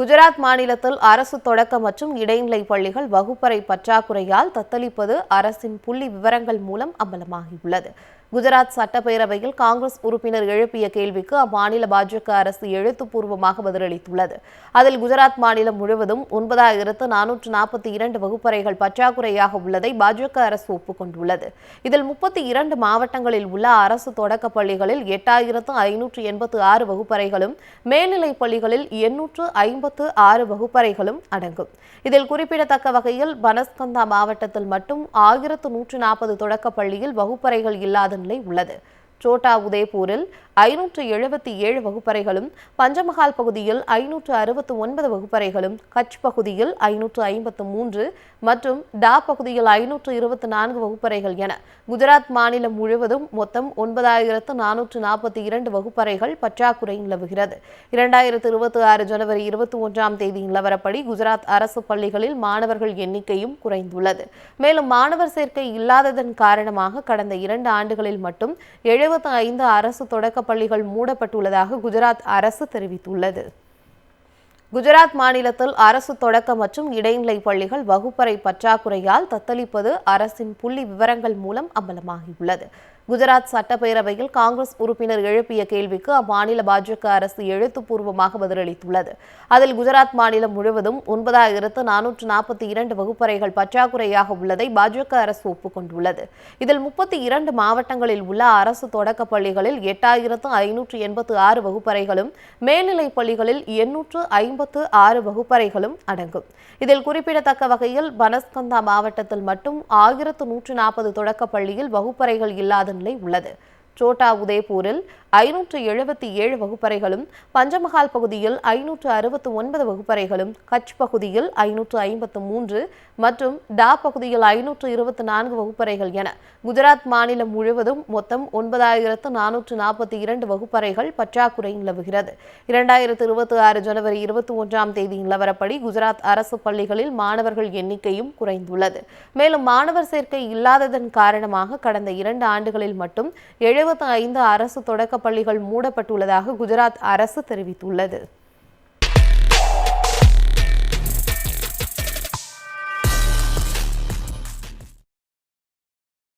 குஜராத் மாநிலத்தில் அரசு தொடக்க மற்றும் இடைநிலை பள்ளிகள் வகுப்பறை பற்றாக்குறையால் தத்தளிப்பது அரசின் புள்ளி விவரங்கள் மூலம் அம்பலமாகியுள்ளது. குஜராத் சட்டப்பேரவையில் காங்கிரஸ் உறுப்பினர் எழுப்பிய கேள்விக்கு அம்மாநில பாஜக அரசு எழுத்துப்பூர்வமாக பதிலளித்துள்ளது. அதில் குஜராத் மாநிலம் முழுவதும் 9442 வகுப்பறைகள் பற்றாக்குறையாக உள்ளதை பாஜக அரசு ஒப்புக்கொண்டுள்ளது. இதில் 32 மாவட்டங்களில் உள்ள அரசு தொடக்க பள்ளிகளில் 8586 வகுப்பறைகளும் மேல்நிலைப் பள்ளிகளில் 856 வகுப்பறைகளும் அடங்கும். இதில் குறிப்பிடத்தக்க வகையில் பனஸ்கந்தா மாவட்டத்தில் மட்டும் 1140 தொடக்க பள்ளியில் வகுப்பறைகள் இல்லாத நிலை உள்ளது. சோட்டா உதய்பூரில் 577 வகுப்பறைகளும், பஞ்சமஹால் பகுதியில் 569 வகுப்பறைகளும், கட்ச் பகுதியில் 553 மற்றும் டா பகுதியில் 524 வகுப்பறைகள் என குஜராத் மாநிலம் முழுவதும் மொத்தம் 9442 வகுப்பறைகள் பற்றாக்குறை நிலவுகிறது. 2026 ஜனவரி 21ஆம் தேதி நிலவரப்படி குஜராத் அரசு பள்ளிகளில் மாணவர்கள் எண்ணிக்கையும் குறைந்துள்ளது. மேலும் மாணவர் சேர்க்கை இல்லாததன் காரணமாக கடந்த 2 ஆண்டுகளில் மட்டும் 75 அரசு தொடக்க பள்ளிகள் மூடப்பட்டுள்ளதாக குஜராத் அரசு தெரிவித்துள்ளது. குஜராத் மாநிலத்தில் அரசு தொடக்க மற்றும் இடைநிலை பள்ளிகள் வகுப்பறை பற்றாக்குறையால் தத்தளிப்பது அரசின் புள்ளி விவரங்கள் மூலம் அம்பலமாகியுள்ளது. குஜராத் சட்டப்பேரவையில் காங்கிரஸ் உறுப்பினர் எழுப்பிய கேள்விக்கு அம்மாநில பாஜக அரசு எழுத்துப்பூர்வமாக பதிலளித்துள்ளது. அதில் குஜராத் மாநிலம் முழுவதும் 9442 வகுப்பறைகள் பற்றாக்குறையாக உள்ளதை பாஜக அரசு ஒப்புக்கொண்டுள்ளது. இதில் 32 மாவட்டங்களில் உள்ள அரசு தொடக்க பள்ளிகளில் 8586 வகுப்பறைகளும், மேல்நிலைப் பள்ளிகளில் 856 வகுப்பறைகளும் அடங்கும். இதில் குறிப்பிடத்தக்க வகையில் பனஸ்கந்தா மாவட்டத்தில் மட்டும் 1140 தொடக்க பள்ளியில் வகுப்பறைகள் இல்லாத நிலை உள்ளது. சோட்டா உதய்பூரில் 577 வகுப்பறைகளும், பஞ்சமஹால் பகுதியில் 569 வகுப்பறைகளும், கட்ச் பகுதியில் 553 மற்றும் டா பகுதியில் 524 வகுப்பறைகள் என குஜராத் மாநிலம் முழுவதும் மொத்தம் 9442 வகுப்பறைகள் பற்றாக்குறை நிலவுகிறது. 2026 ஜனவரி 21ஆம் தேதி நிலவரப்படி குஜராத் அரசு பள்ளிகளில் மாணவர்கள் எண்ணிக்கையும் குறைந்துள்ளது. மேலும் மாணவர் சேர்க்கை இல்லாததன் காரணமாக கடந்த 2 ஆண்டுகளில் மட்டும் 75 அரசு தொடக்க பள்ளிகள் மூடப்பட்டுள்ளதாக குஜராத் அரசு தெரிவித்துள்ளது.